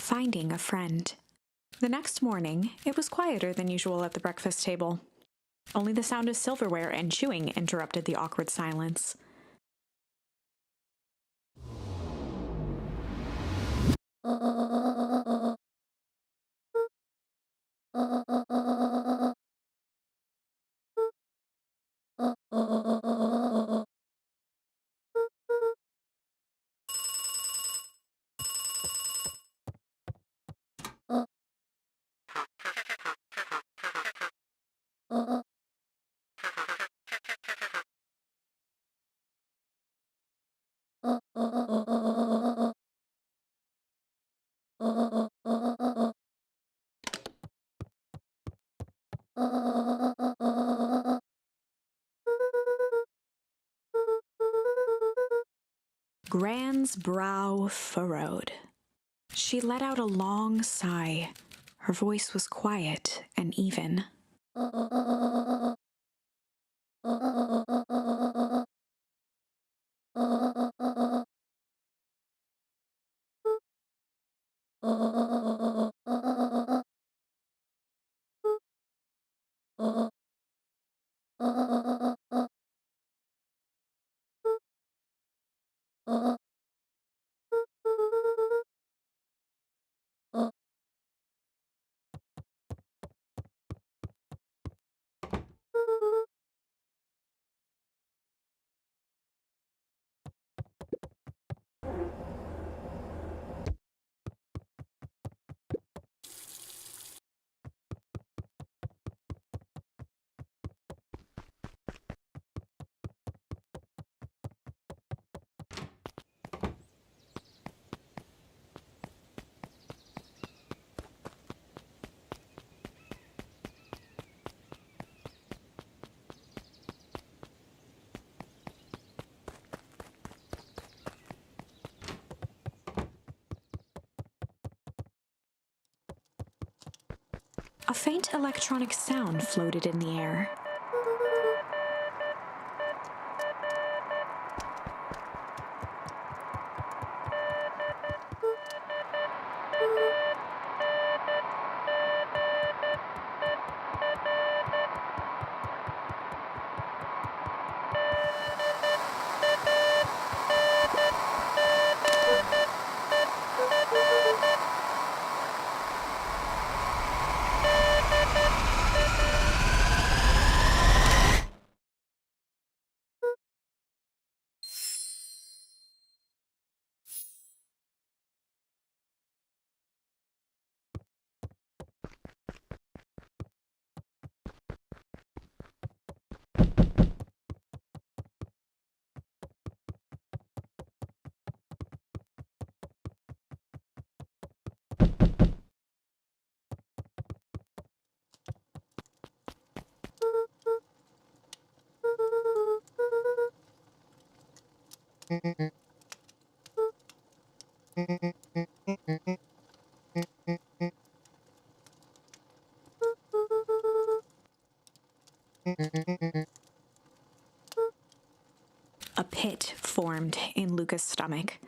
finding a friend. The next morning, it was quieter than usual at the breakfast table. Only the sound of silverware and chewing interrupted the awkward silence. Gran's brow furrowed. She let out a long sigh. Her voice was quiet and even. A faint electronic sound floated in the air. A pit formed in Luca's stomach.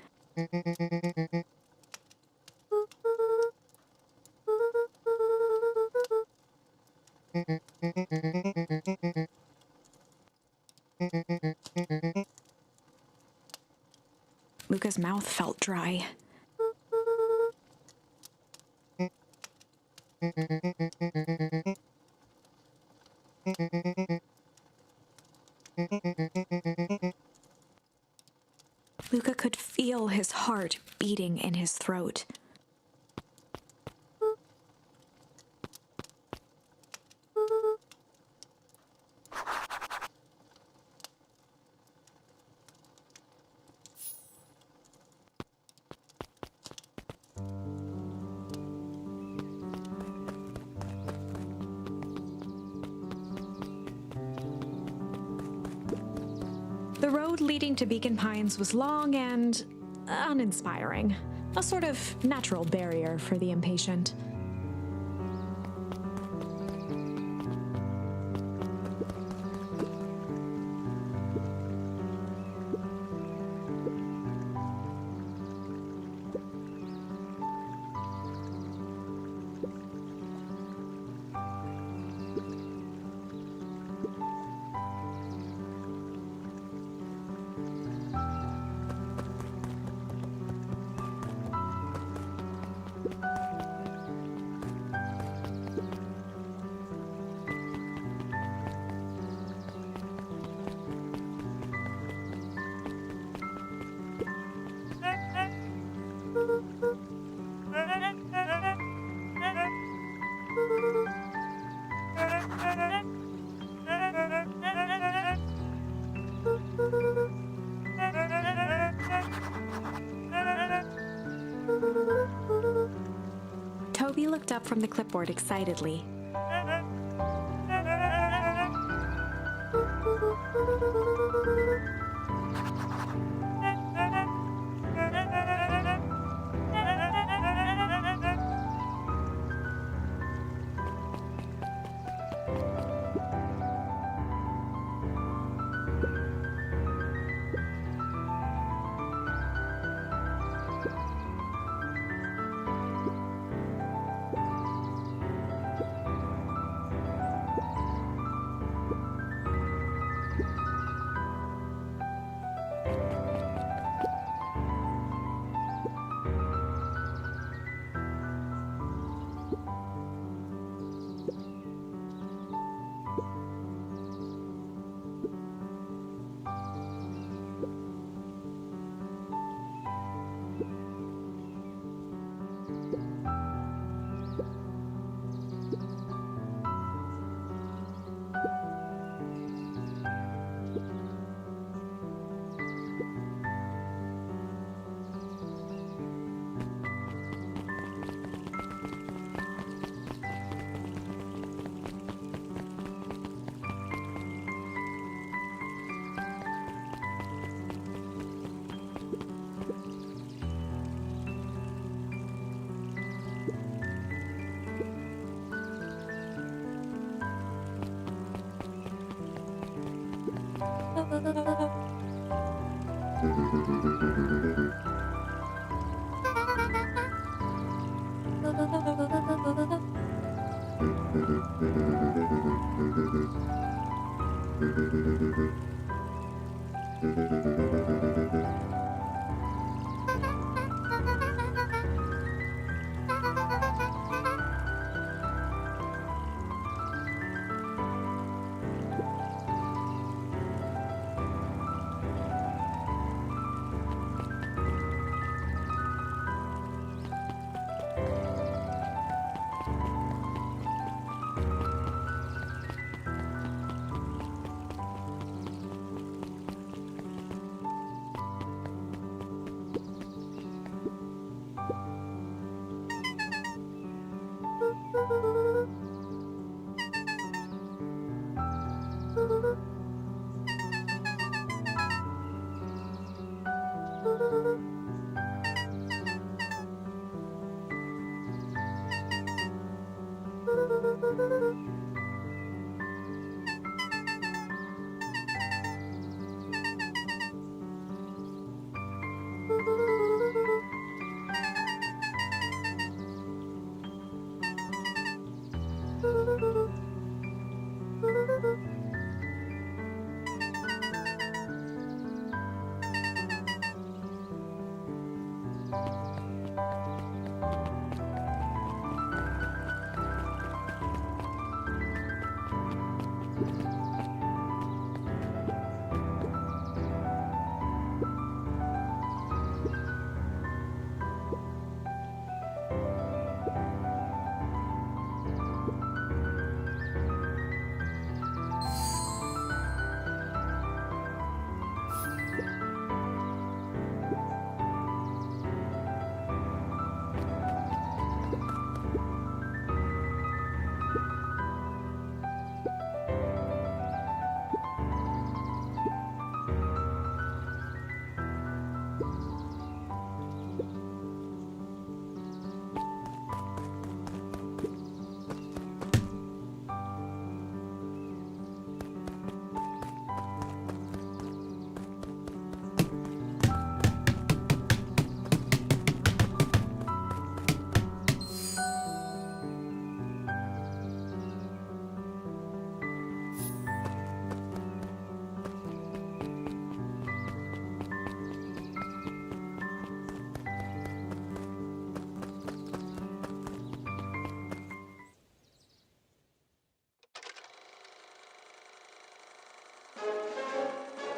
Luca's mouth felt dry. Luca could feel his heart beating in his throat. The road leading to Beacon Pines was long and uninspiring, a sort of natural barrier for the impatient. looked up from the clipboard excitedly.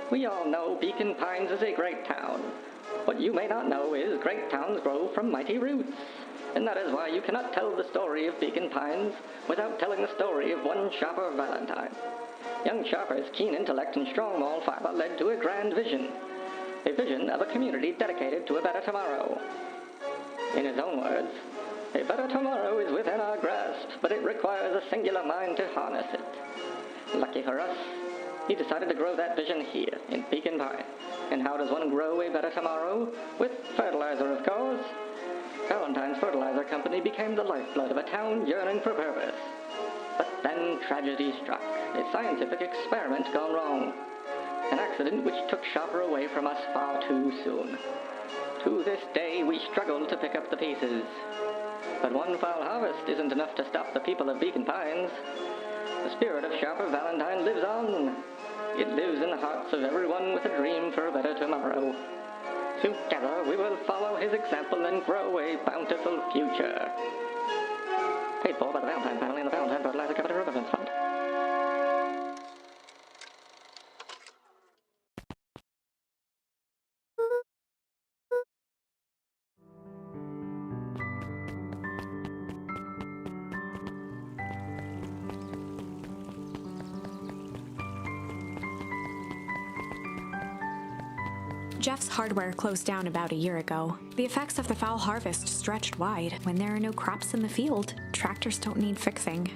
We all know Beacon Pines is a great town. What you may not know is great towns grow from mighty roots. And that is why you cannot tell the story of Beacon Pines without telling the story of one Sharper Valentine. Young Sharper's keen intellect and strong moral fiber led to a grand vision. A vision of a community dedicated to a better tomorrow. In his own words, A better tomorrow is within our grasp, but it requires a singular mind to harness it. Lucky for us, he decided to grow that vision here, in Beacon Pine. And how does one grow a better tomorrow? With fertilizer, of course. Valentine's Fertilizer Company became the lifeblood of a town yearning for purpose. But then tragedy struck, a scientific experiment gone wrong. An accident which took Shopper away from us far too soon. To this day, we struggle to pick up the pieces. But one foul harvest isn't enough to stop the people of Beacon Pines. The spirit of Sharper Valentine lives on. It lives in the hearts of everyone with a dream for a better tomorrow. Together, we will follow his example and grow a bountiful future. Paid for by the Valentine family and the Valentine Fertilizer Capital Revenue Fund. Jeff's Hardware closed down about a year ago. The effects of the foul harvest stretched wide. When there are no crops in the field, tractors don't need fixing.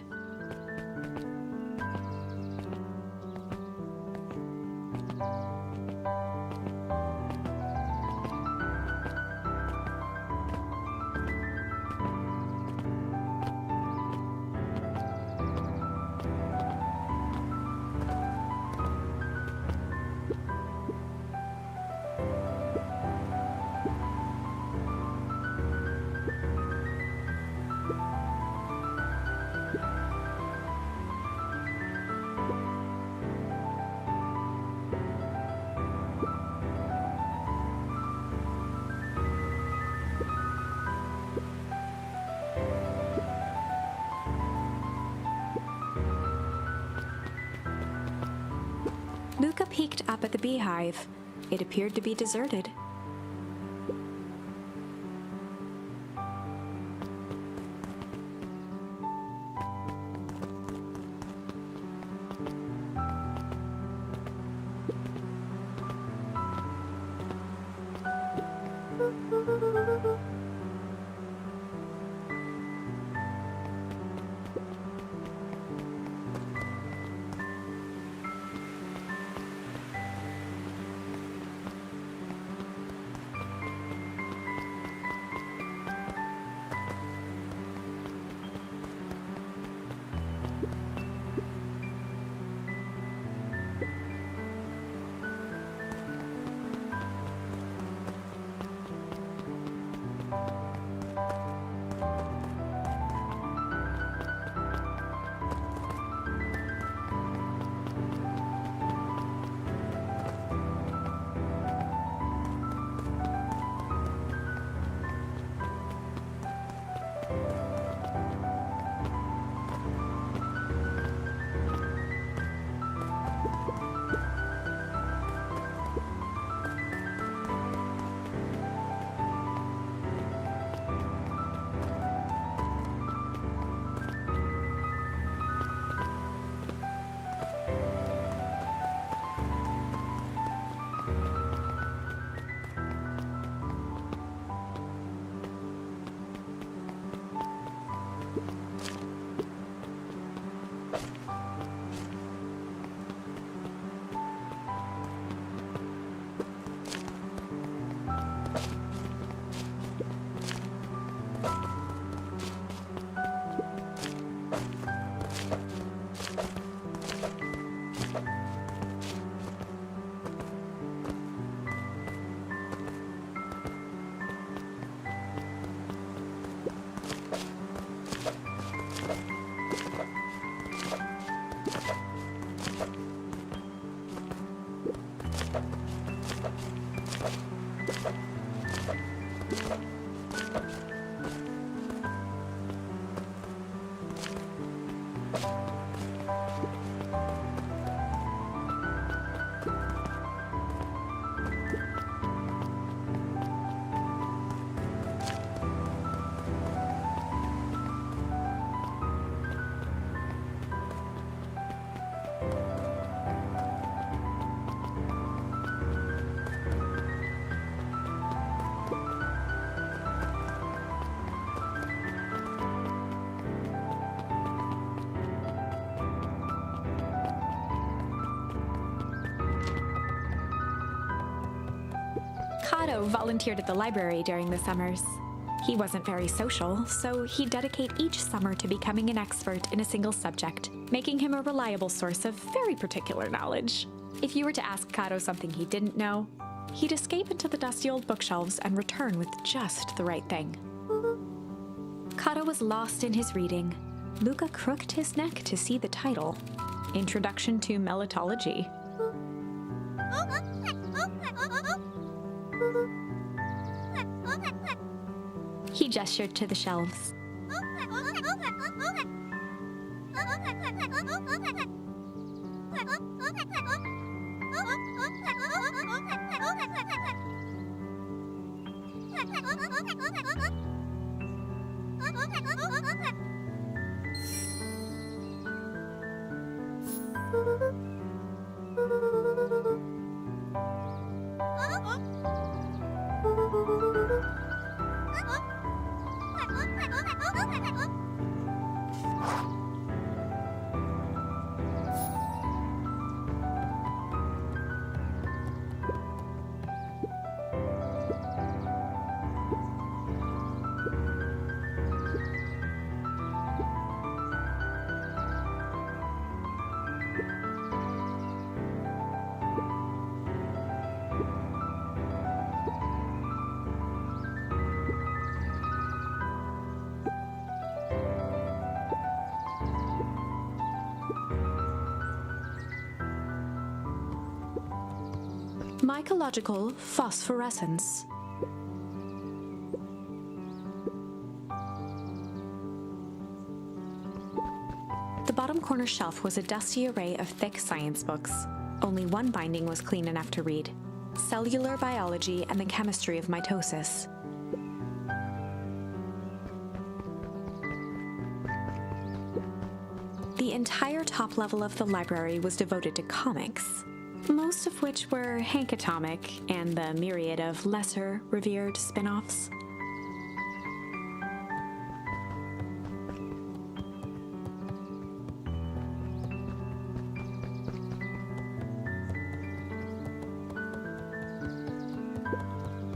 Luca peeked up at the beehive. It appeared to be deserted. also volunteered at the library during the summers. He wasn't very social, so he'd dedicate each summer to becoming an expert in a single subject, making him a reliable source of very particular knowledge. If you were to ask Kato something he didn't know, he'd escape into the dusty old bookshelves and return with just the right thing. Kato was lost in his reading. Luca crooked his neck to see the title, Introduction to Melitology. He gestured to the shelves. Mycological phosphorescence. The bottom corner shelf was a dusty array of thick science books. Only one binding was clean enough to read: Cellular Biology and the Chemistry of Mitosis. The entire top level of the library was devoted to comics, most of which were Hank Atomic and the myriad of lesser, revered spin-offs.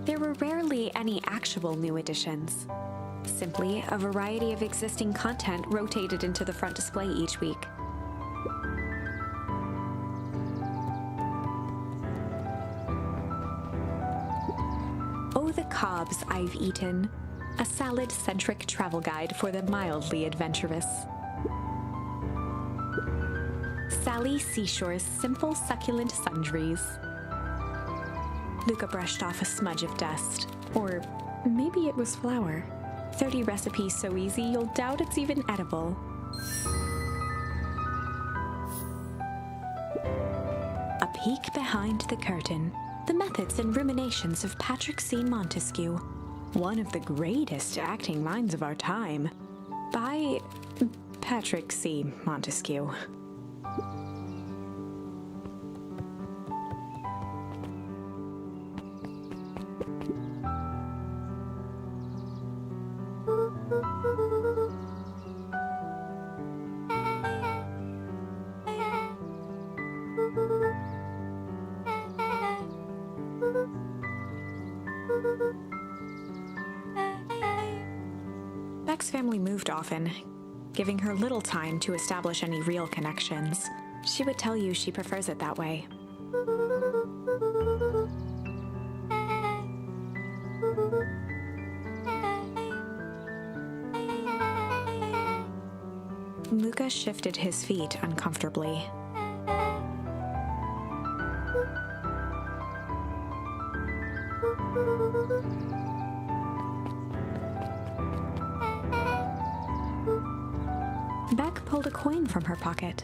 There were rarely any actual new editions. Simply a variety of existing content rotated into the front display each week. Oh, the cobs I've eaten. A salad-centric travel guide for the mildly adventurous. Sally Seashore's simple, succulent sundries. Luca brushed off a smudge of dust. Or maybe it was flour. 30 recipes so easy you'll doubt it's even edible. A peek behind the curtain. The methods and ruminations of Patrick C. Montesquieu, one of the greatest acting minds of our time, by Patrick C. Montesquieu. Beck's family moved often, giving her little time to establish any real connections. She would tell you she prefers it that way. Luca shifted his feet uncomfortably. Beck pulled a coin from her pocket.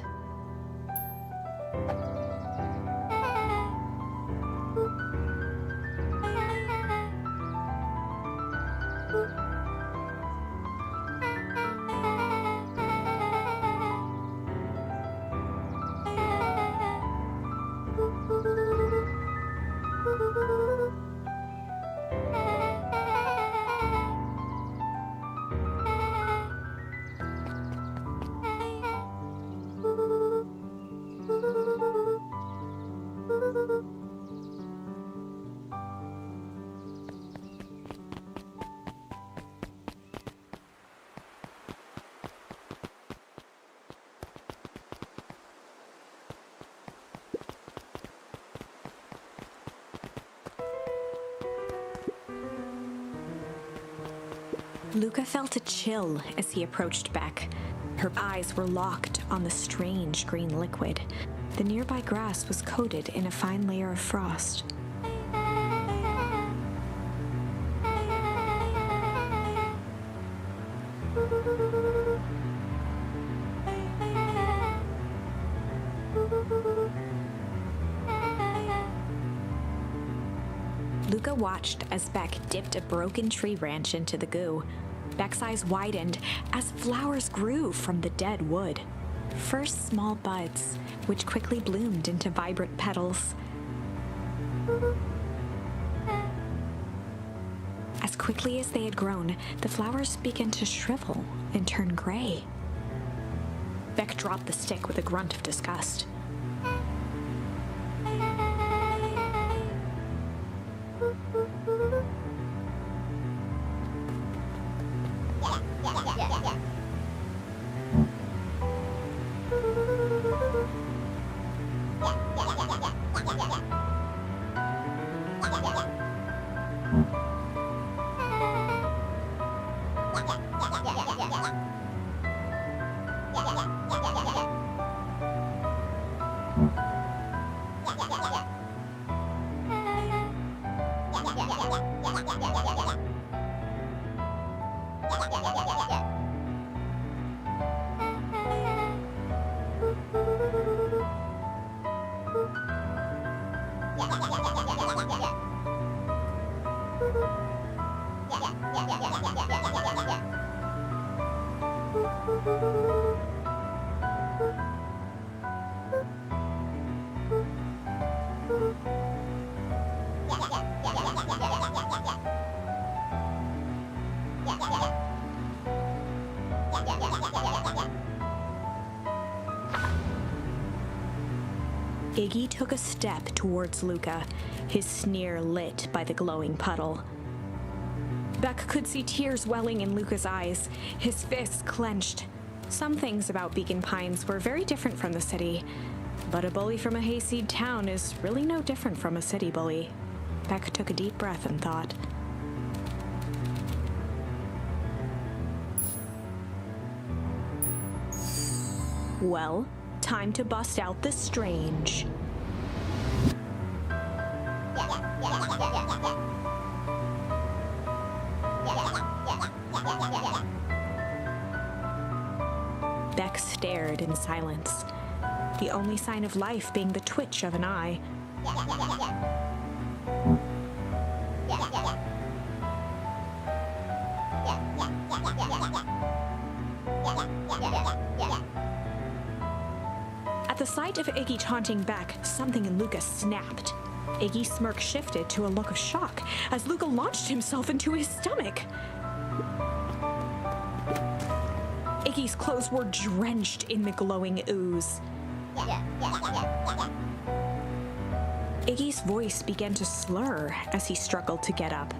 Luca felt a chill as he approached Beck. Her eyes were locked on the strange green liquid. The nearby grass was coated in a fine layer of frost. Luca watched as Beck dipped a broken tree branch into the goo. Beck's eyes widened as flowers grew from the dead wood. First small buds, which quickly bloomed into vibrant petals. As quickly as they had grown, the flowers began to shrivel and turn gray. Beck dropped the stick with a grunt of disgust. Iggy took a step towards Luca, his sneer lit by the glowing puddle. Beck could see tears welling in Luca's eyes, his fists clenched. Some things about Beacon Pines were very different from the city, but a bully from a hayseed town is really no different from a city bully. Beck took a deep breath and thought. Well, time to bust out the strange. Beck stared in silence, the only sign of life being the twitch of an eye. At the sight of Iggy taunting Beck, something in Luca snapped. Iggy's smirk shifted to a look of shock as Luca launched himself into his stomach. Iggy's clothes were drenched in the glowing ooze. Iggy's voice began to slur as he struggled to get up.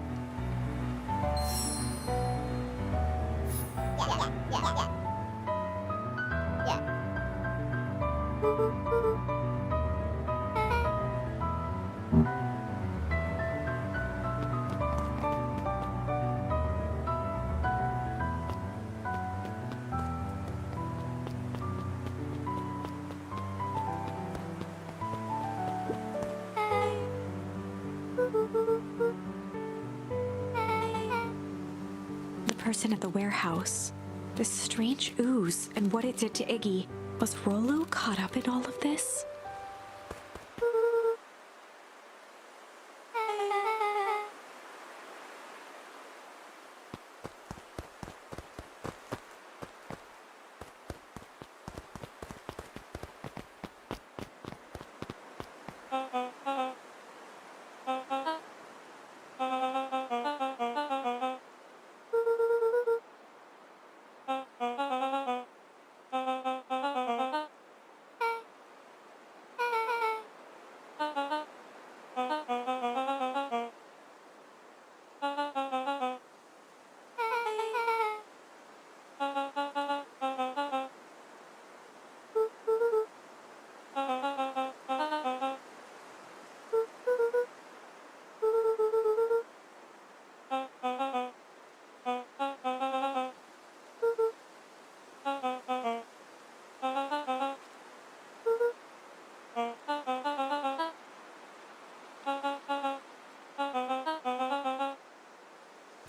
The person at the warehouse, this strange ooze and what it did to Iggy. Was Rollo caught up in all of this?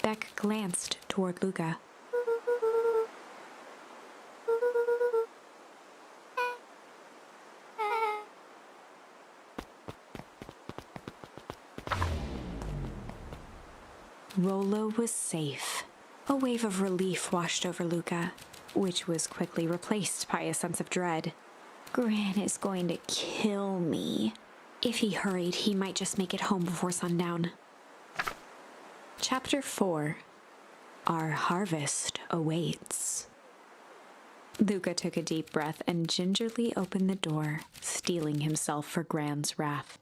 Beck glanced toward Luca. Rollo was safe. A wave of relief washed over Luca, which was quickly replaced by a sense of dread. Gran is going to kill me. If he hurried, he might just make it home before sundown. Chapter 4. Our harvest awaits. Luca took a deep breath and gingerly opened the door, steeling himself for Gran's wrath.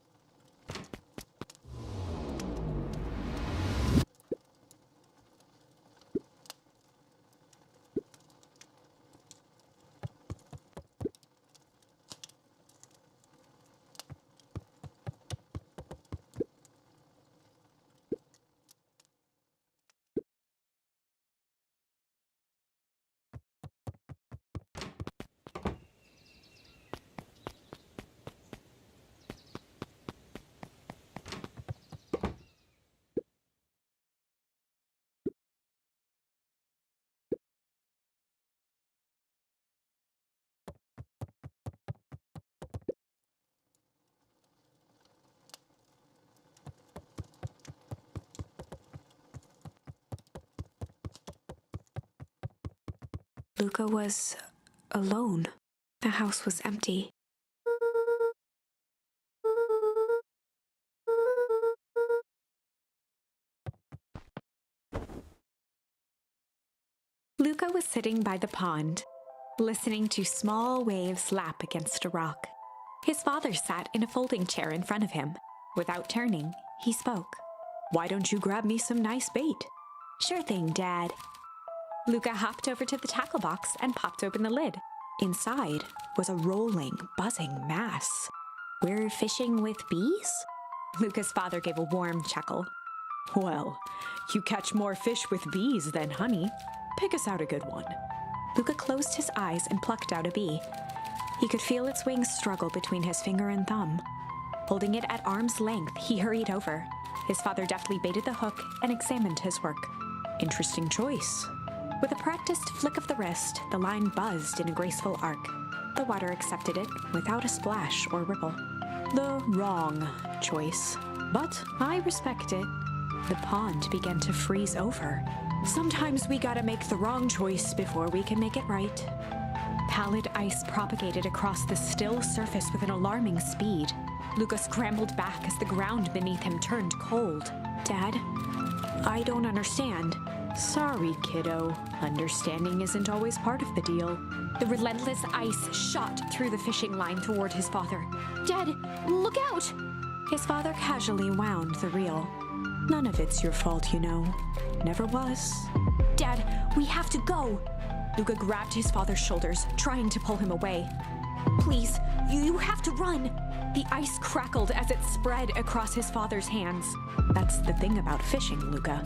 Luca was alone. The house was empty. Luca was sitting by the pond, listening to small waves lap against a rock. His father sat in a folding chair in front of him. Without turning, he spoke. "Why don't you grab me some nice bait?" "Sure thing, Dad." Luca hopped over to the tackle box and popped open the lid. Inside was a rolling, buzzing mass. "We're fishing with bees?" Luca's father gave a warm chuckle. "Well, you catch more fish with bees than honey. Pick us out a good one." Luca closed his eyes and plucked out a bee. He could feel its wings struggle between his finger and thumb. Holding it at arm's length, he hurried over. His father deftly baited the hook and examined his work. "Interesting choice." With a practiced flick of the wrist, the line buzzed in a graceful arc. The water accepted it without a splash or ripple. The wrong choice, but I respect it. The pond began to freeze over. Sometimes we gotta make the wrong choice before we can make it right. Pallid ice propagated across the still surface with an alarming speed. Luca scrambled back as the ground beneath him turned cold. "Dad, I don't understand." "Sorry, kiddo. Understanding isn't always part of the deal." The relentless ice shot through the fishing line toward his father. "Dad, look out!" His father casually wound the reel. "None of it's your fault, you know. Never was." "Dad, we have to go!" Luca grabbed his father's shoulders, trying to pull him away. "Please, you have to run!" The ice crackled as it spread across his father's hands. "That's the thing about fishing, Luca."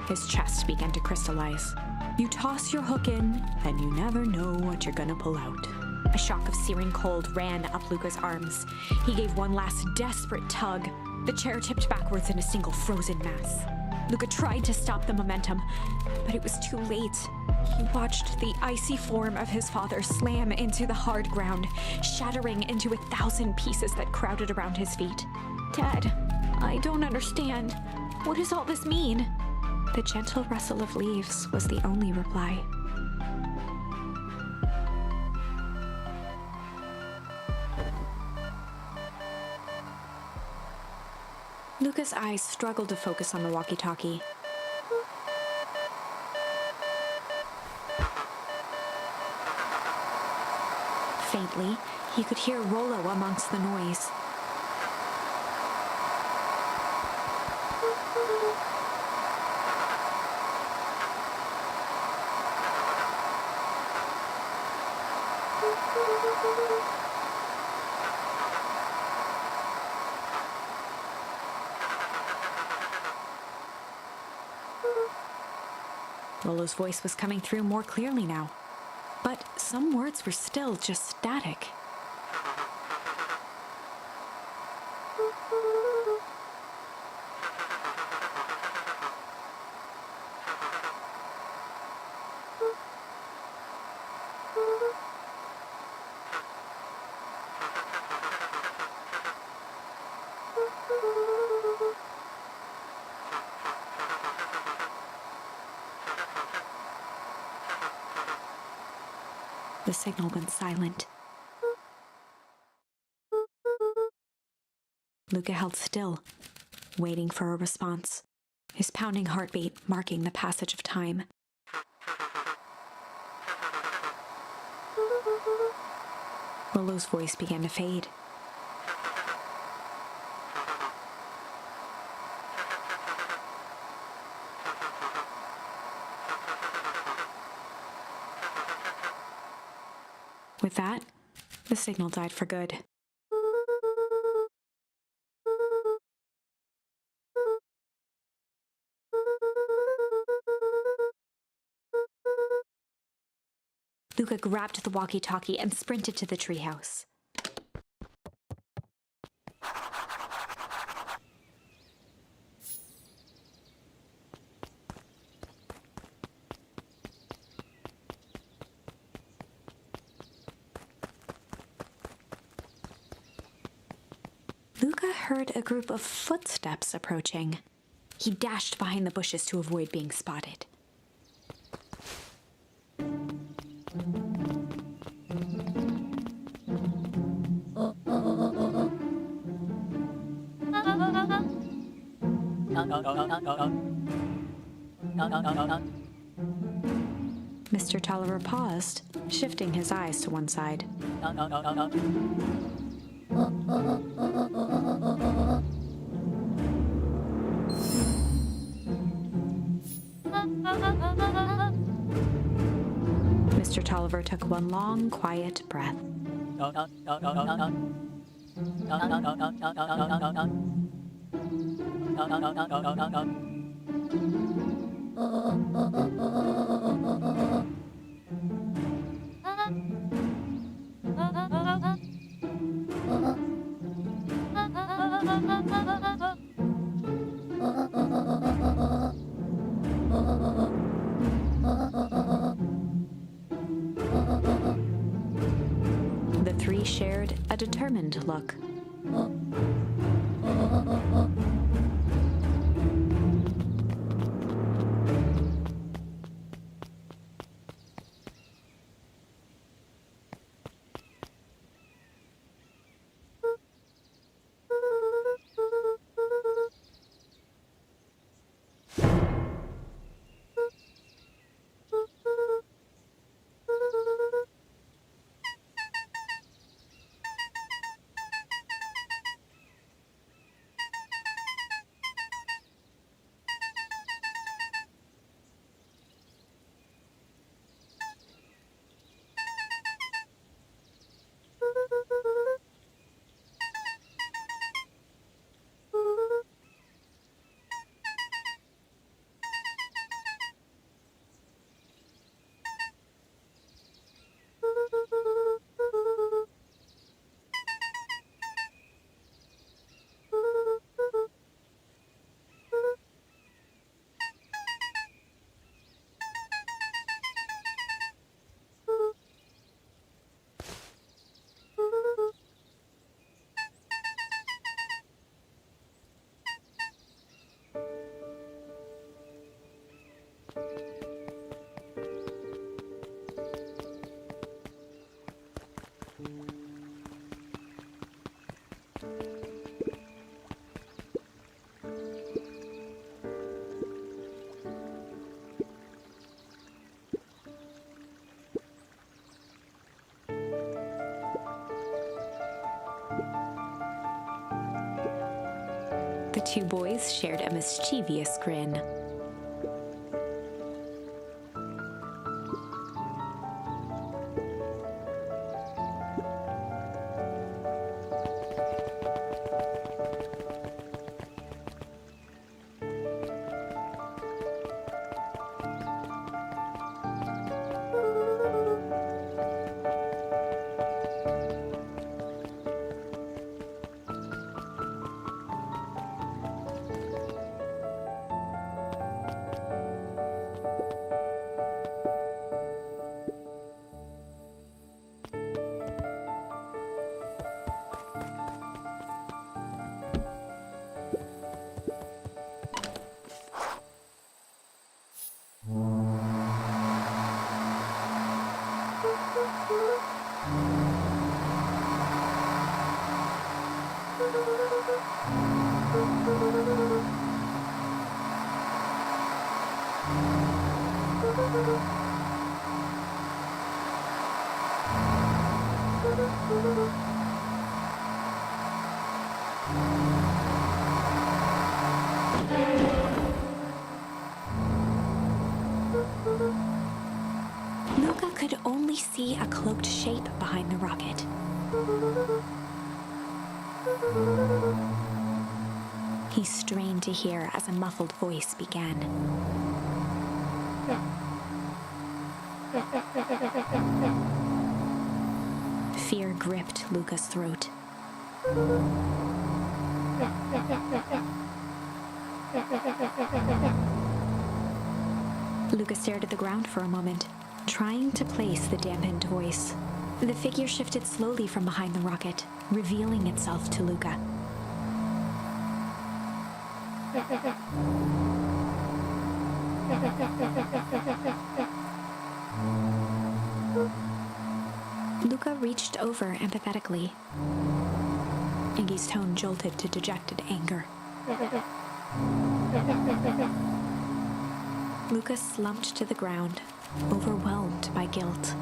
His chest began to crystallize. "You toss your hook in, and you never know what you're gonna pull out." A shock of searing cold ran up Luca's arms. He gave one last desperate tug. The chair tipped backwards in a single frozen mass. Luca tried to stop the momentum, but it was too late. He watched the icy form of his father slam into the hard ground, shattering into 1,000 pieces that crowded around his feet. "Dad, I don't understand. What does all this mean?" The gentle rustle of leaves was the only reply. Luca's eyes struggled to focus on the walkie-talkie. Faintly, he could hear Rollo amongst the noise. Rollo's voice was coming through more clearly now, but some words were still just static. The signal went silent. Luca held still, waiting for a response, his pounding heartbeat marking the passage of time. Lolo's voice began to fade. With that, the signal died for good. Luca grabbed the walkie-talkie and sprinted to the treehouse. Luca heard a group of footsteps approaching. He dashed behind the bushes to avoid being spotted. Mr. Tolliver paused, shifting his eyes to one side. Mr. Tolliver took one long, quiet breath. The three shared a determined look. The two boys shared a mischievous grin. Luca could only see a cloaked shape behind the rocket. He strained to hear as a muffled voice began. Fear gripped Luca's throat. Luca stared at the ground for a moment, trying to place the dampened voice. The figure shifted slowly from behind the rocket, revealing itself to Luca. Luca reached over empathetically. Iggy's tone jolted to dejected anger. Luca slumped to the ground, overwhelmed by guilt.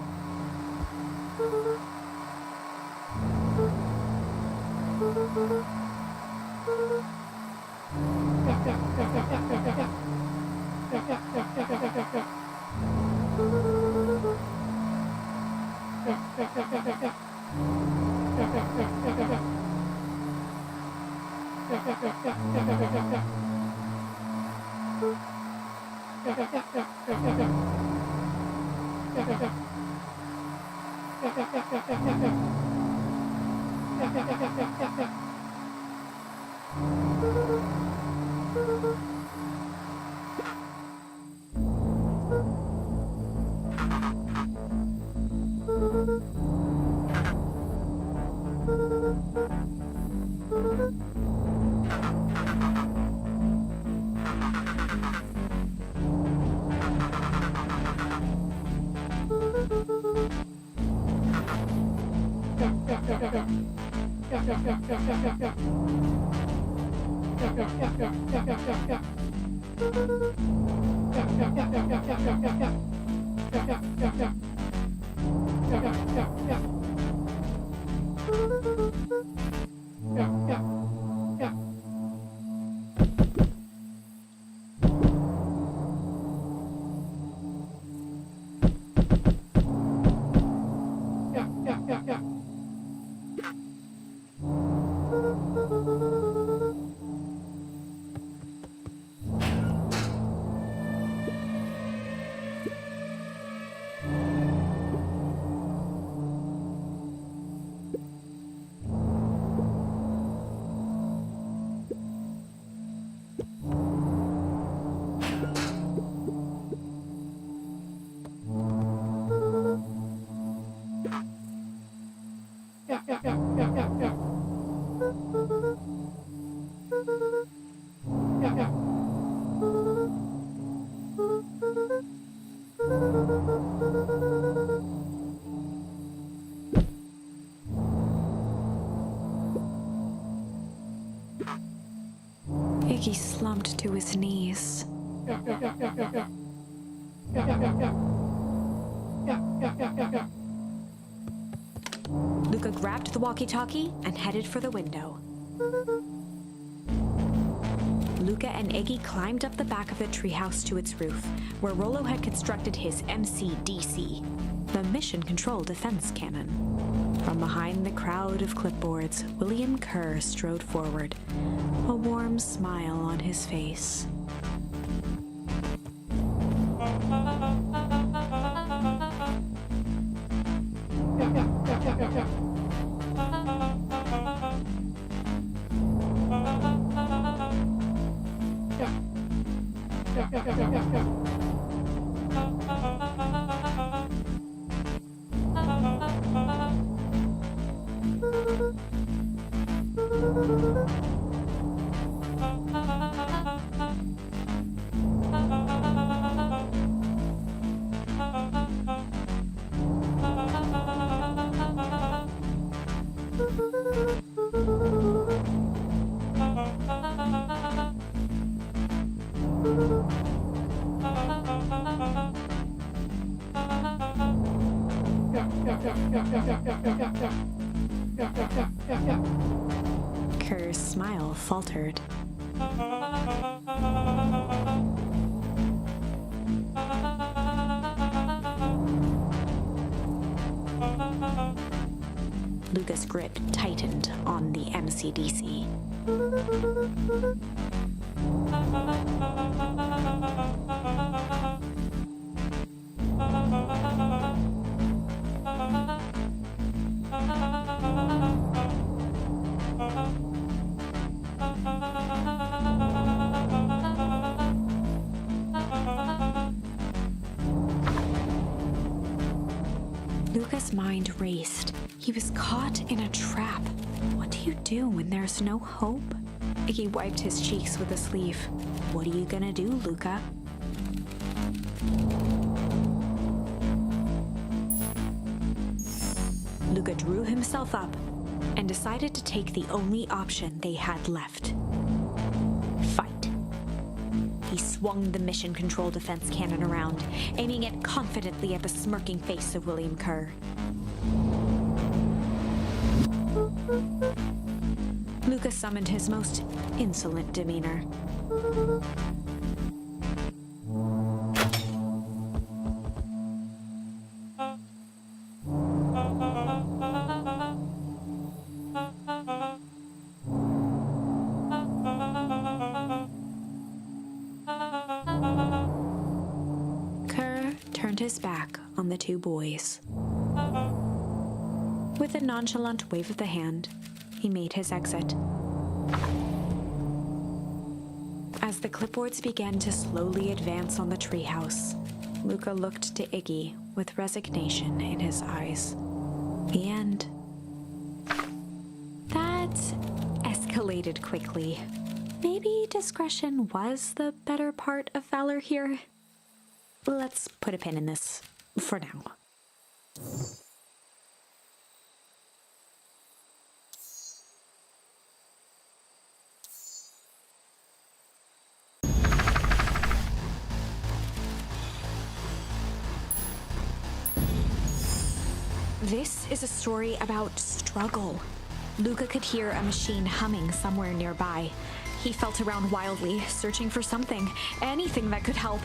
Iggy slumped to his knees. Luca grabbed the walkie-talkie and headed for the window. Luca and Iggy climbed up the back of the treehouse to its roof, where Rollo had constructed his MCDC, the Mission Control Defense Cannon. From behind the crowd of clipboards, William Kerr strode forward, a warm smile on his face. Kerr's smile faltered. Luca's grip tightened on the MCDC. Luca's mind raced. He was caught in a trap. What do you do when there's no hope? Iggy wiped his cheeks with a sleeve. What are you gonna do, Luca? Luca drew himself up and decided to take the only option they had left. Fight. He swung the mission control defense cannon around, aiming it confidently at the smirking face of William Kerr. Luca summoned his most insolent demeanor. Kerr turned his back on the two boys. With a nonchalant wave of the hand, he made his exit. As the clipboards began to slowly advance on the treehouse, Luca looked to Iggy with resignation in his eyes. The end. That escalated quickly. Maybe discretion was the better part of valor here. Let's put a pin in this for now. This is a story about struggle. Luca could hear a machine humming somewhere nearby. He felt around wildly, searching for something, anything that could help.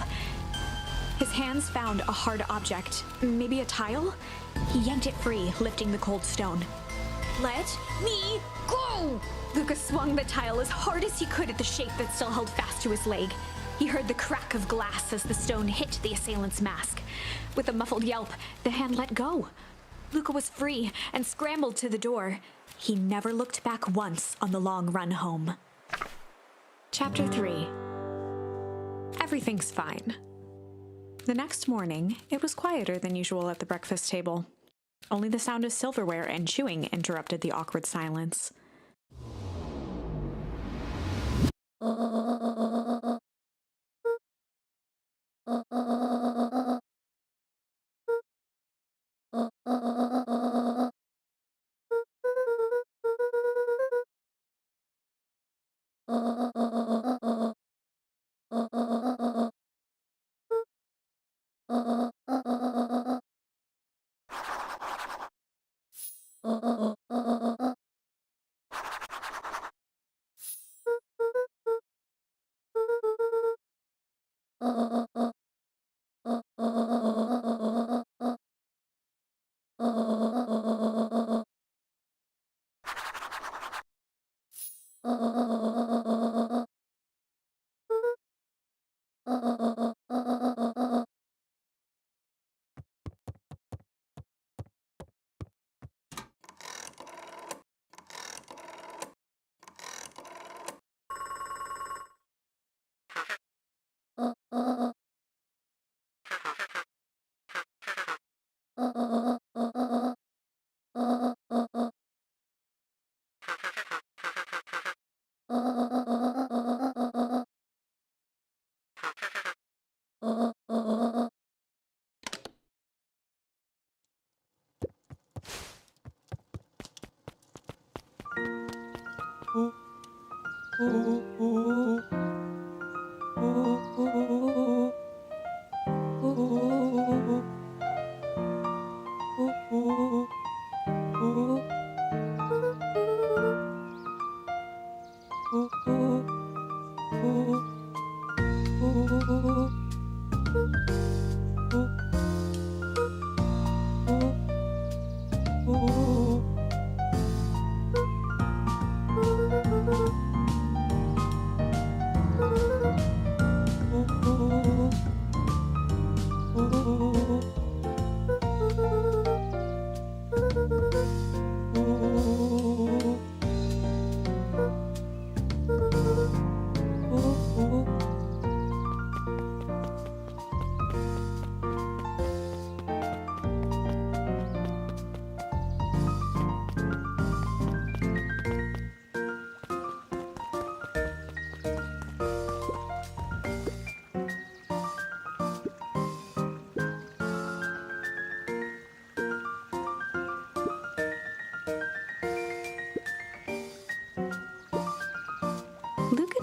His hands found a hard object, maybe a tile? He yanked it free, lifting the cold stone. Let me go! Luca swung the tile as hard as he could at the shape that still held fast to his leg. He heard the crack of glass as the stone hit the assailant's mask. With a muffled yelp, the hand let go. Luca was free and scrambled to the door. He never looked back once on the long run home. Chapter 3. Everything's fine. The next morning, it was quieter than usual at the breakfast table. Only the sound of silverware and chewing interrupted the awkward silence.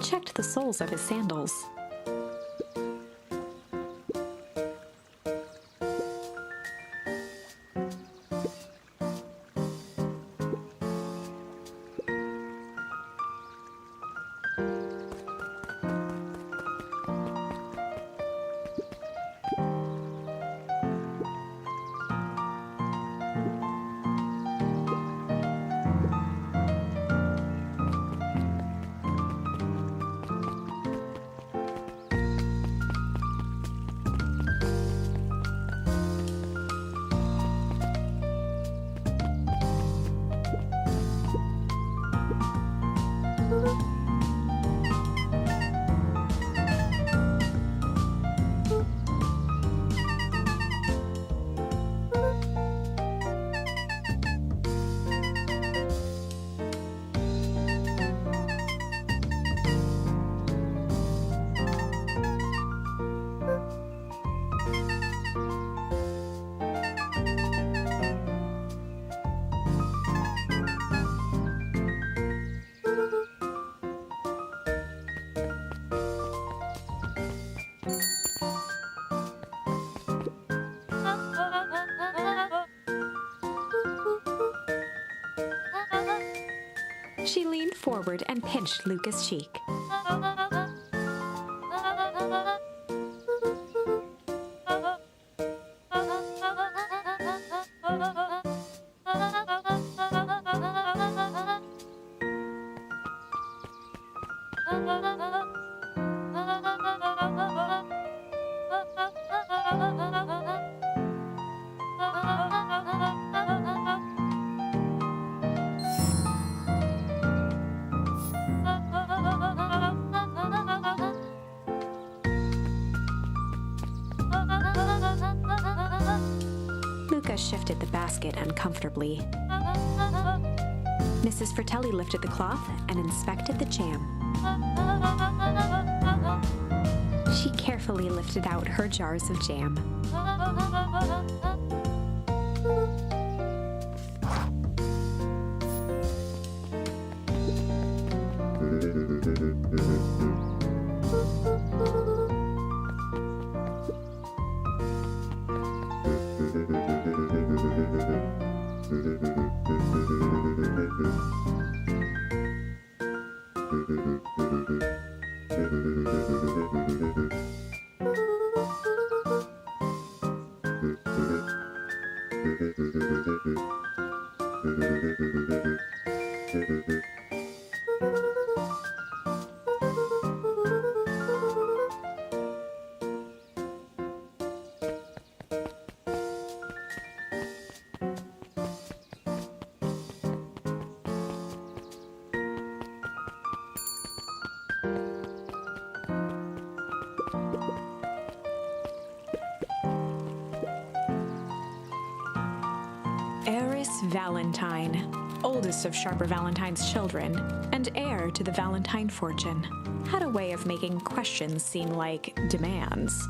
checked the soles of his sandals. She leaned forward and pinched Luca's cheek. Luca shifted the basket uncomfortably. Mrs. Fratelli lifted the cloth and inspected the jam. She carefully lifted out her jars of jam. Eris Valentine, oldest of Sharper Valentine's children, and heir to the Valentine fortune, had a way of making questions seem like demands.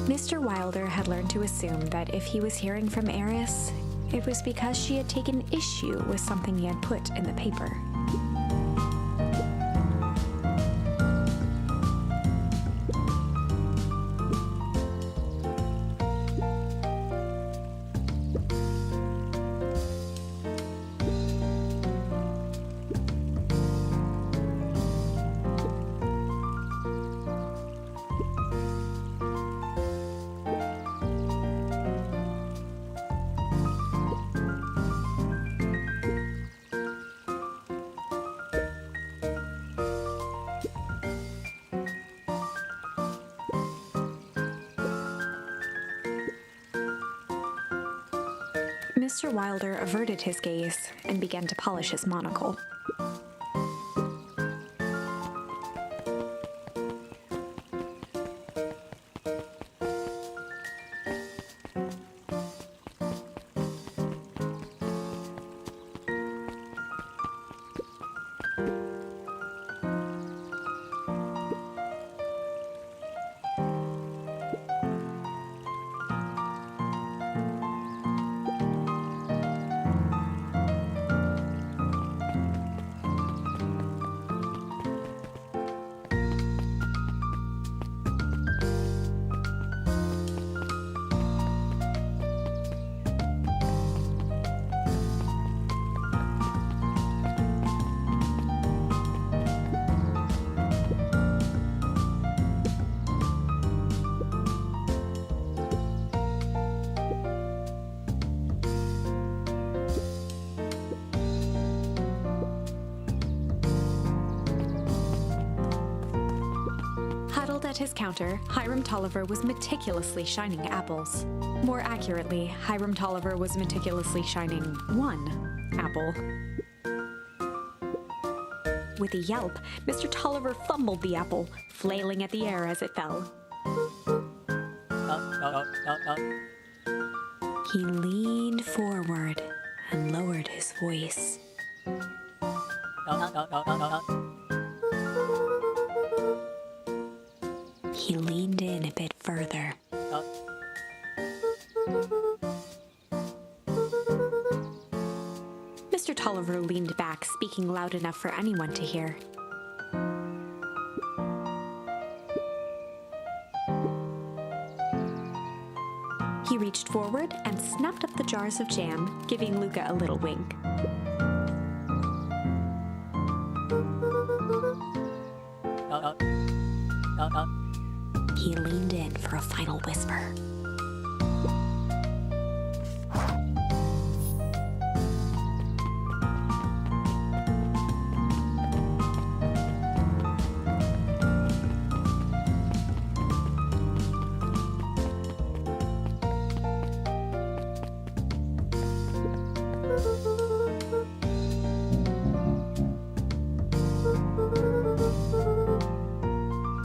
Mr. Wilder had learned to assume that if he was hearing from Eris, it was because she had taken issue with something he had put in the paper. Mr. Wilder averted his gaze and began to polish his monocle. At his counter, Hiram Tolliver was meticulously shining apples. More accurately, Hiram Tolliver was meticulously shining one apple. With a yelp, Mr. Tolliver fumbled the apple, flailing at the air as it fell. He leaned forward and lowered his voice. He leaned in a bit further. Mr. Tolliver leaned back, speaking loud enough for anyone to hear. He reached forward and snapped up the jars of jam, giving Luca a little wink. He leaned in for a final whisper.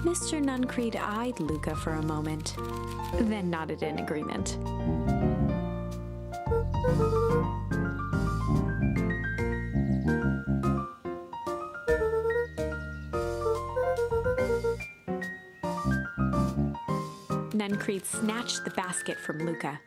Mr. Nuncreed eyed Luca for a moment, then nodded in agreement. Nuncreed snatched the basket from Luca.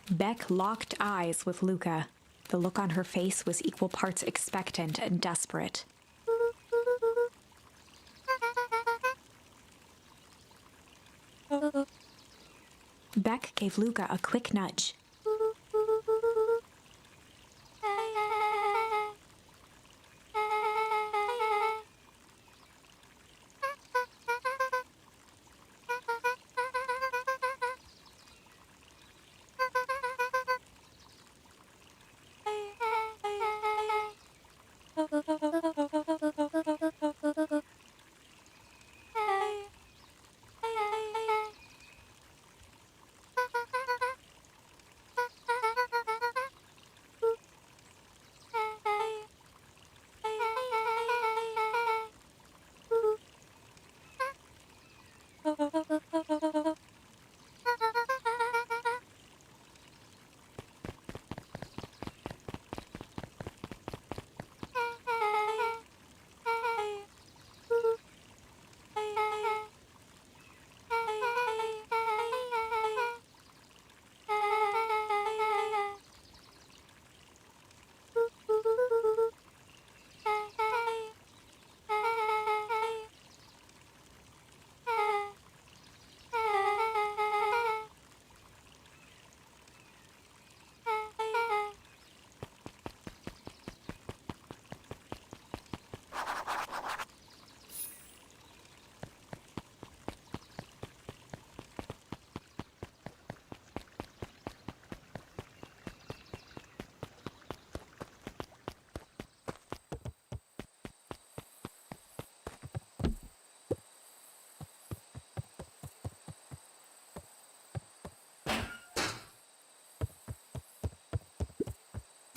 Beck locked eyes with Luca. The look on her face was equal parts expectant and desperate. Beck gave Luca a quick nudge.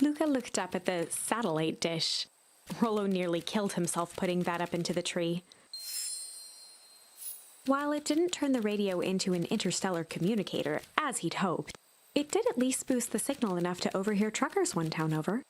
Luca looked up at the satellite dish. Rollo nearly killed himself putting that up into the tree. While it didn't turn the radio into an interstellar communicator, as he'd hoped, It did at least boost the signal enough to overhear truckers one town over.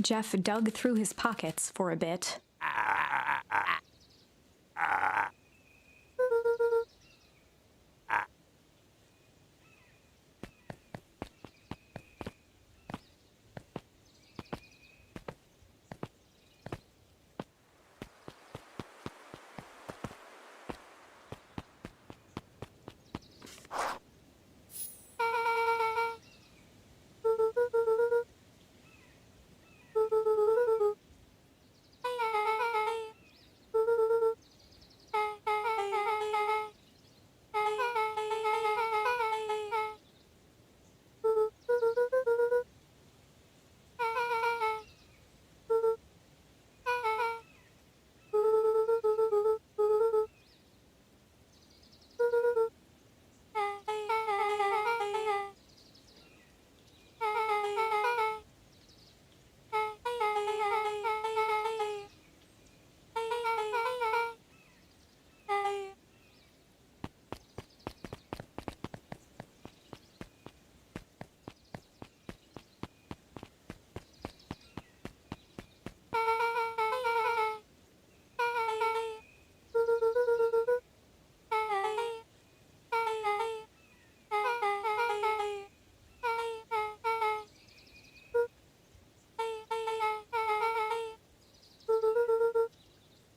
Jeff dug through his pockets for a bit.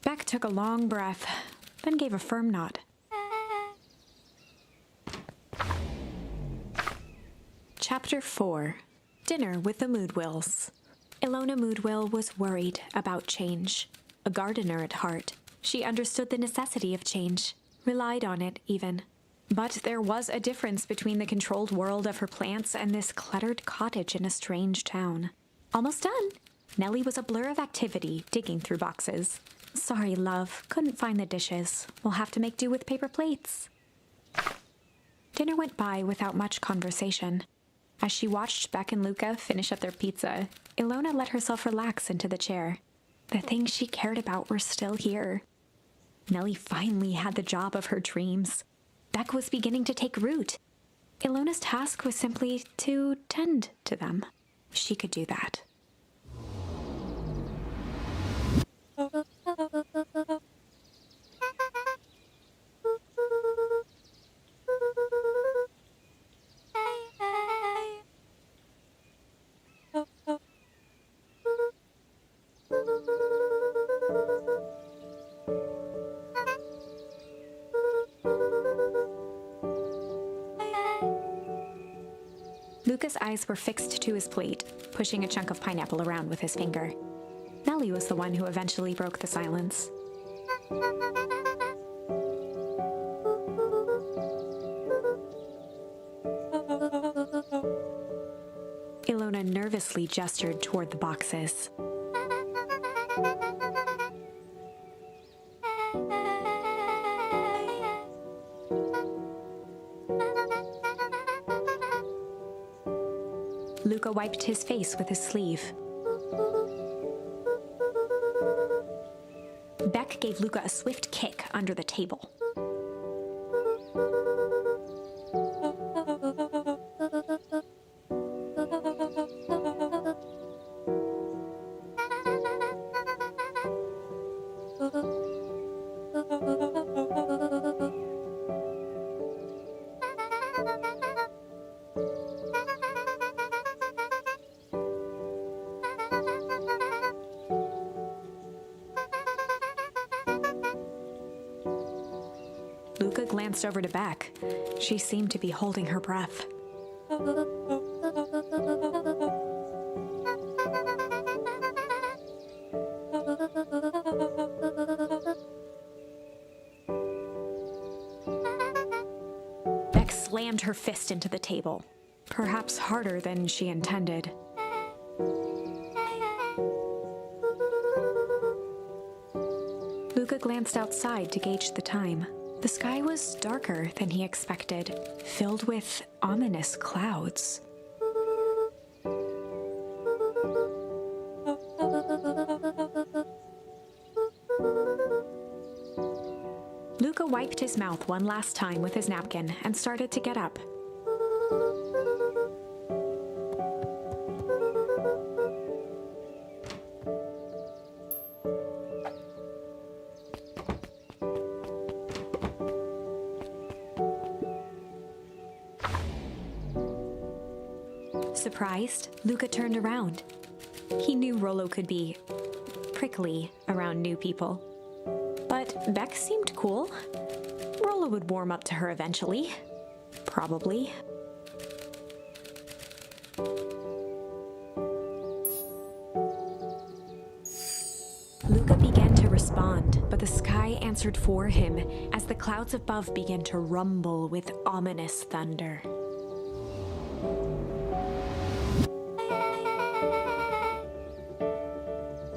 Beck took a long breath, then gave a firm nod. Chapter 4. Dinner with the Moodwills. Ilona Moodwill was worried about change. A gardener at heart, she understood the necessity of change, relied on it even. But there was a difference between the controlled world of her plants and this cluttered cottage in a strange town. Almost done. Nellie was a blur of activity, digging through boxes. Sorry, love, couldn't find the dishes. We'll have to make do with paper plates. Dinner went by without much conversation. As she watched Beck and Luca finish up their pizza, Ilona let herself relax into the chair. The things she cared about were still here. Nellie finally had the job of her dreams. Beck was beginning to take root. Ilona's task was simply to tend to them. She could do that. Luca's eyes were fixed to his plate, pushing a chunk of pineapple around with his finger. Nellie was the one who eventually broke the silence. Ilona nervously gestured toward the boxes. Luca wiped his face with his sleeve. Beck gave Luca a swift kick under the table. Luca glanced over to Beck. She seemed to be holding her breath. Beck slammed her fist into the table, perhaps harder than she intended. Luca glanced outside to gauge the time. The sky was darker than he expected, filled with ominous clouds. Luca wiped his mouth one last time with his napkin and started to get up. Surprised, Luca turned around. He knew Rollo could be prickly around new people. But Beck seemed cool. Rollo would warm up to her eventually. Probably. Luca began to respond, but the sky answered for him as the clouds above began to rumble with ominous thunder.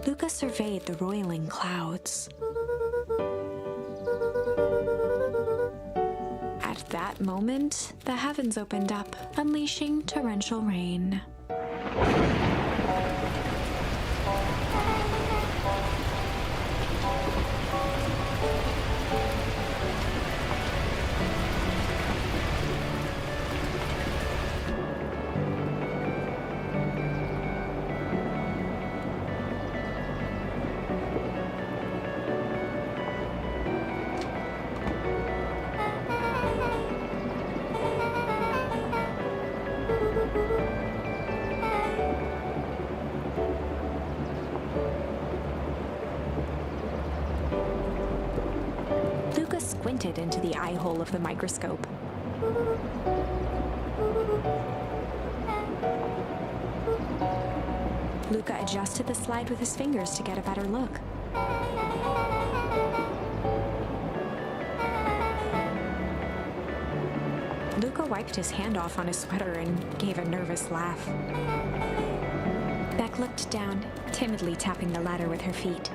Luca surveyed the roiling clouds. At that moment, the heavens opened up, unleashing torrential rain. Luca squinted into the eye hole of the microscope. Luca adjusted the slide with his fingers to get a better look. Luca wiped his hand off on his sweater and gave a nervous laugh. Beck looked down, timidly tapping the ladder with her feet.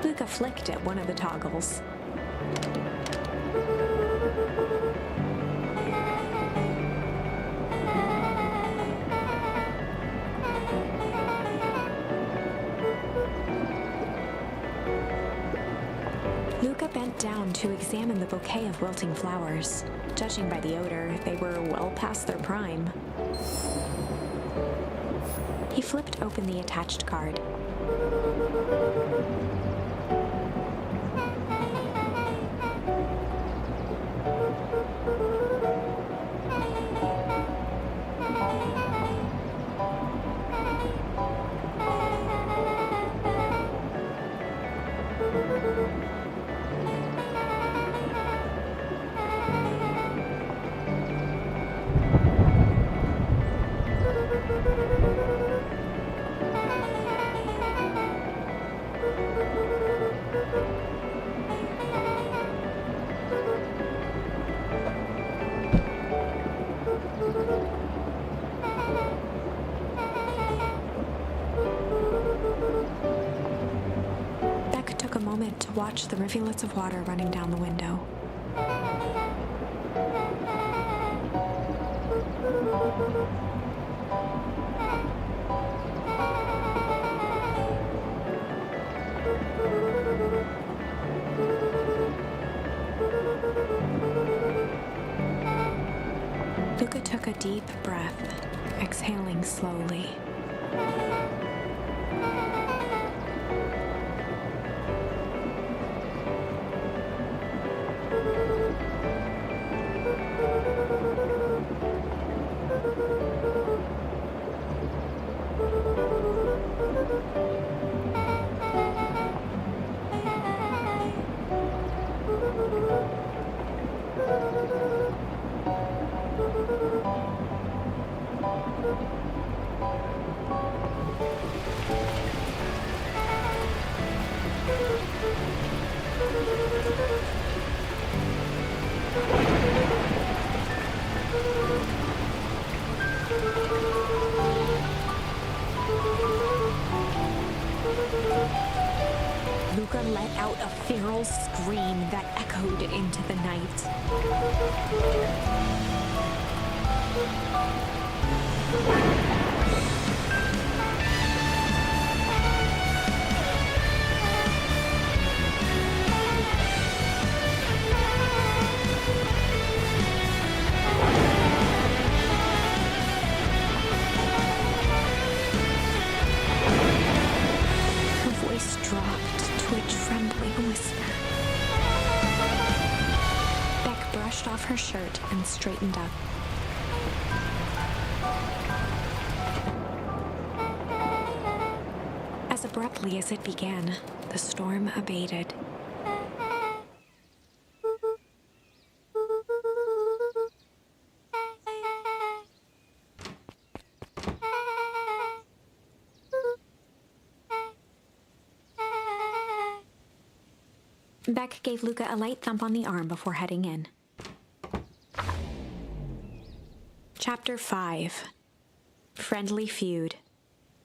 Luca flicked at one of the toggles. Luca bent down to examine the bouquet of wilting flowers. Judging by the odor, they were well past their prime. He flipped open the attached card. Beck took a moment to watch the rivulets of water running down the window. Luca took a deep breath, exhaling slowly. Luca let out a feral scream that echoed into the night. Her voice dropped to a trembling whisper. Beck brushed off her shirt and straightened up. As abruptly as it began, the storm abated. Beck gave Luca a light thump on the arm before heading in. Chapter 5. Friendly Feud.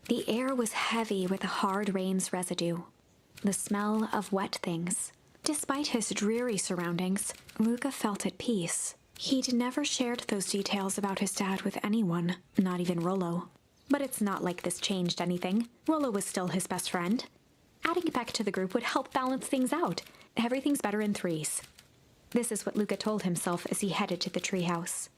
The air was heavy with the hard rain's residue, the smell of wet things. Despite his dreary surroundings, Luca felt at peace. He'd never shared those details about his dad with anyone, not even Rollo. But it's not like this changed anything. Rollo was still his best friend. Adding Beck to the group would help balance things out. Everything's better in threes. This is what Luca told himself as he headed to the treehouse.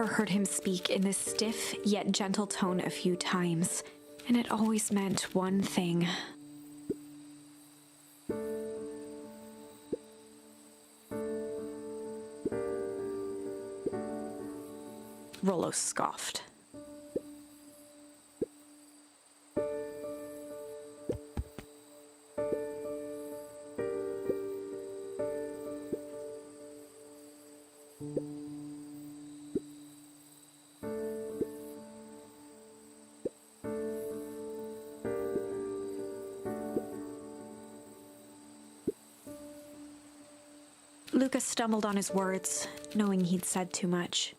ever heard him speak in this stiff yet gentle tone a few times, and it always meant one thing. Rollo scoffed. Lucas stumbled on his words, knowing he'd said too much.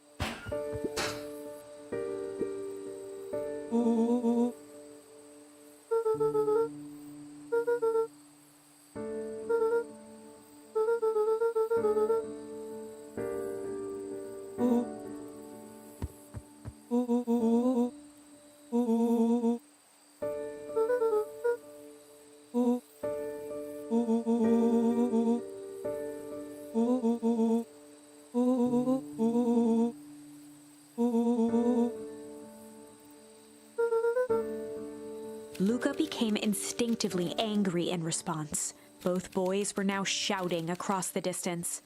Luca became instinctively angry in response. Both boys were now shouting across the distance.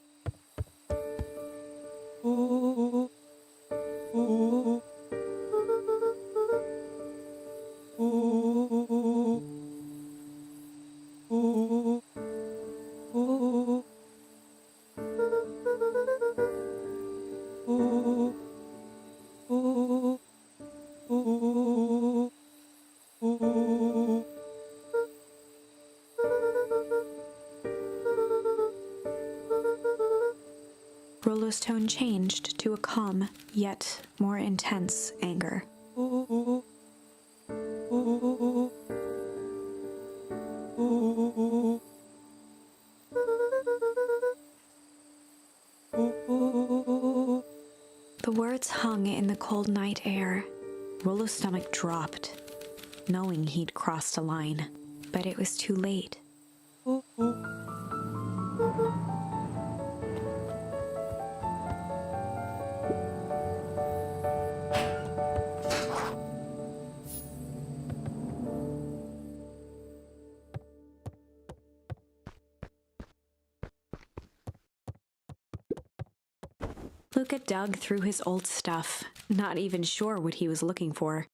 Rollo's tone changed to a calm, yet more intense anger. The words hung in the cold night air. Rollo's stomach dropped, knowing he'd crossed a line, but it was too late. Luca dug through his old stuff, not even sure what he was looking for.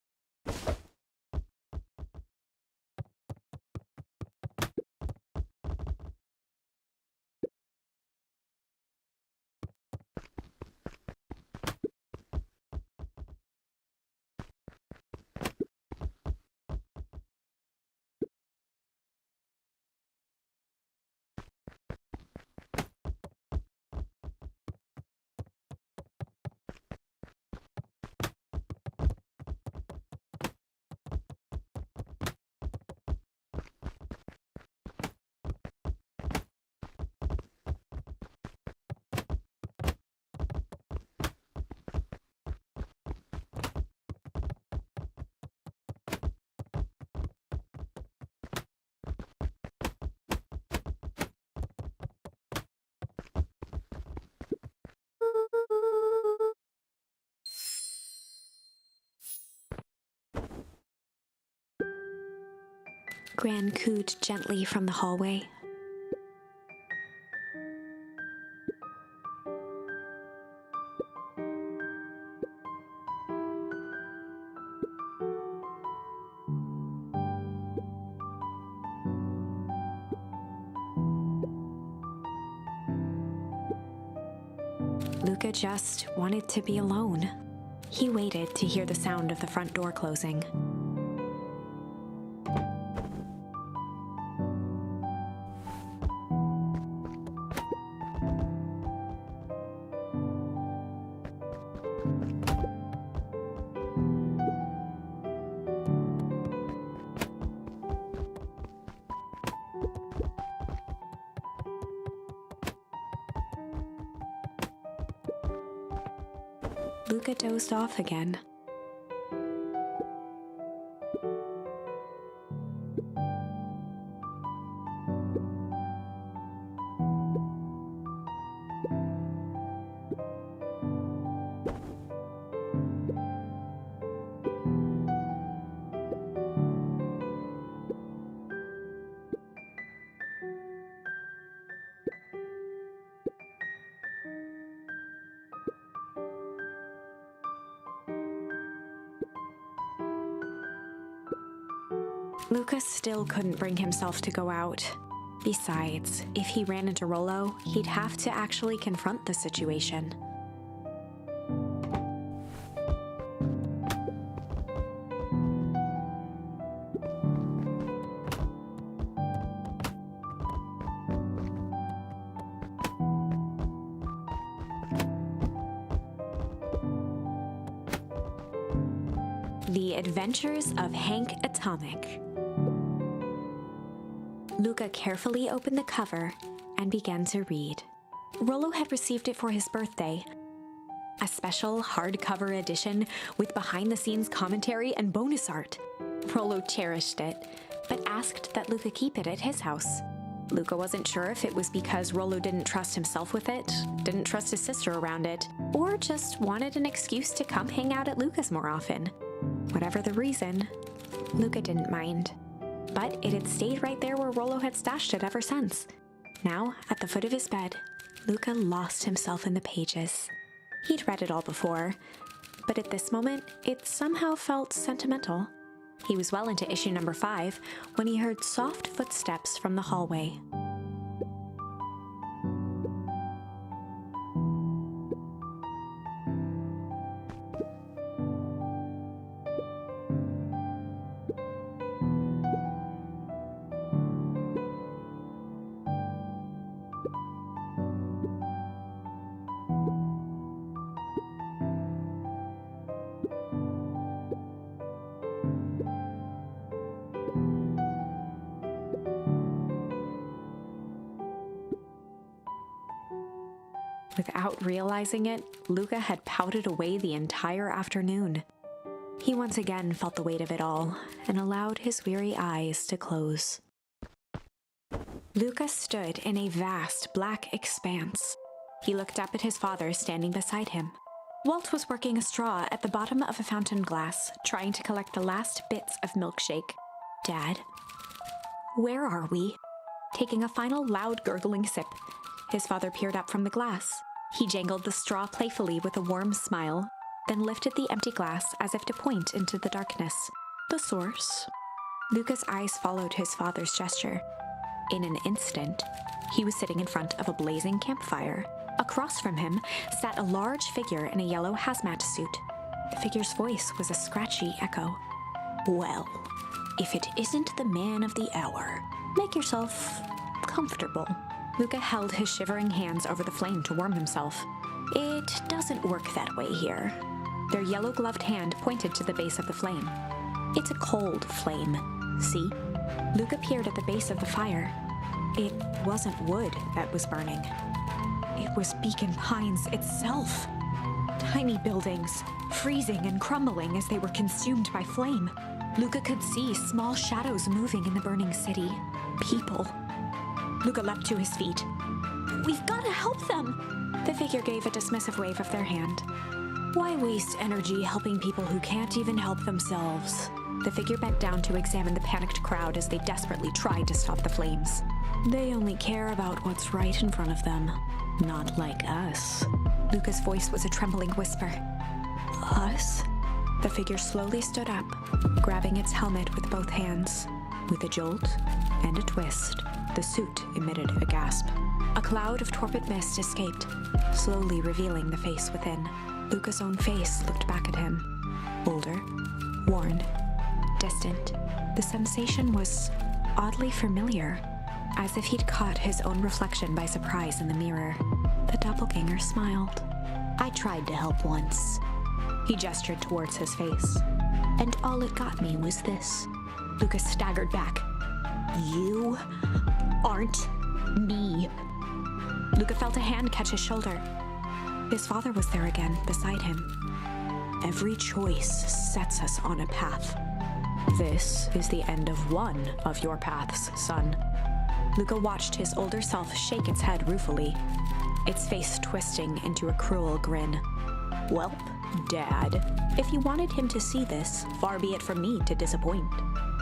Gran cooed gently from the hallway. Luca just wanted to be alone. He waited to hear the sound of the front door closing. Luca dozed off again. Lucas still couldn't bring himself to go out. Besides, if he ran into Rollo, he'd have to actually confront the situation. The Adventures of Hank Atomic. Luca carefully opened the cover and began to read. Rollo had received it for his birthday. A special hardcover edition with behind-the-scenes commentary and bonus art. Rollo cherished it, but asked that Luca keep it at his house. Luca wasn't sure if it was because Rollo didn't trust himself with it, didn't trust his sister around it, or just wanted an excuse to come hang out at Luca's more often. Whatever the reason, Luca didn't mind. But it had stayed right there where Rollo had stashed it ever since. Now, at the foot of his bed, Luca lost himself in the pages. He'd read it all before, but at this moment, it somehow felt sentimental. He was well into issue number 5 when he heard soft footsteps from the hallway. Without realizing it, Luca had pouted away the entire afternoon. He once again felt the weight of it all and allowed his weary eyes to close. Luca stood in a vast black expanse. He looked up at his father standing beside him. Walt was working a straw at the bottom of a fountain glass, trying to collect the last bits of milkshake. "Dad, where are we?" Taking a final loud gurgling sip, his father peered up from the glass. He jangled the straw playfully with a warm smile, then lifted the empty glass as if to point into the darkness. "The source?" Luca's eyes followed his father's gesture. In an instant, he was sitting in front of a blazing campfire. Across from him sat a large figure in a yellow hazmat suit. The figure's voice was a scratchy echo. "Well, if it isn't the man of the hour, make yourself comfortable." Luca held his shivering hands over the flame to warm himself. "It doesn't work that way here." Their yellow-gloved hand pointed to the base of the flame. "It's a cold flame, see?" Luca peered at the base of the fire. It wasn't wood that was burning. It was Beacon Pines itself. Tiny buildings, freezing and crumbling as they were consumed by flame. Luca could see small shadows moving in the burning city. People. Luca leapt to his feet. "We've got to help them!" The figure gave a dismissive wave of their hand. "Why waste energy helping people who can't even help themselves?" The figure bent down to examine the panicked crowd as they desperately tried to stop the flames. "They only care about what's right in front of them. Not like us." Luca's voice was a trembling whisper. "Us?" The figure slowly stood up, grabbing its helmet with both hands. With a jolt and a twist, the suit emitted a gasp. A cloud of torpid mist escaped, slowly revealing the face within. Luca's own face looked back at him. Older, worn, distant. The sensation was oddly familiar, as if he'd caught his own reflection by surprise in the mirror. The doppelganger smiled. "I tried to help once." He gestured towards his face. "And all it got me was this." Luca staggered back. "You aren't me." Luca felt a hand catch his shoulder. His father was there again, beside him. "Every choice sets us on a path. This is the end of one of your paths, son." Luca watched his older self shake its head ruefully, its face twisting into a cruel grin. "Welp, Dad, if you wanted him to see this, far be it from me to disappoint."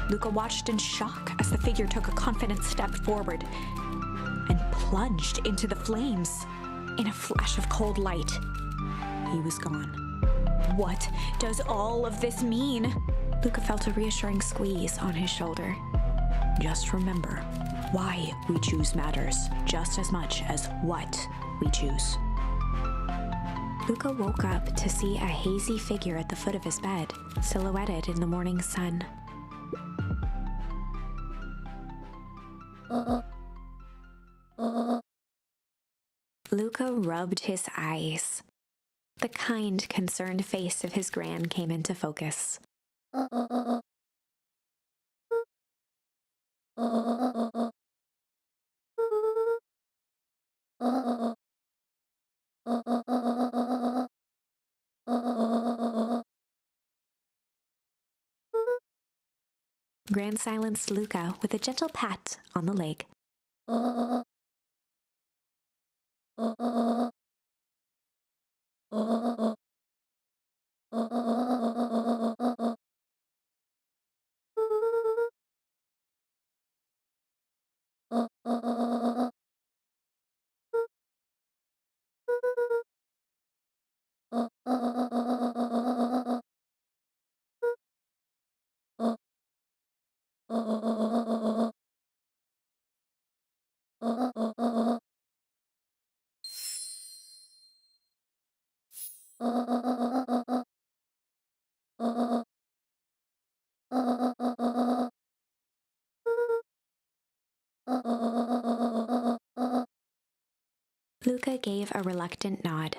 Luca watched in shock as the figure took a confident step forward and plunged into the flames. In a flash of cold light, he was gone. "What does all of this mean?" Luca felt a reassuring squeeze on his shoulder. Just remember, why we choose matters just as much as what we choose. Luca woke up to see a hazy figure at the foot of his bed, silhouetted in the morning sun. Luca rubbed his eyes. The kind, concerned face of his gran came into focus. Gran silenced Luca with a gentle pat on the leg. Luca gave a reluctant nod.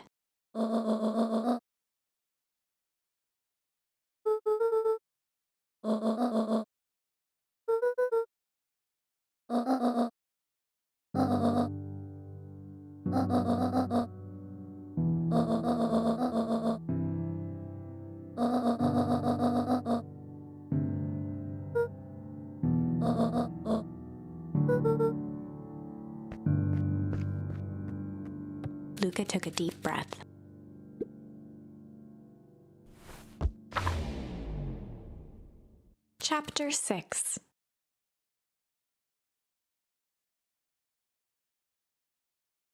Luca took a deep breath. Chapter 6.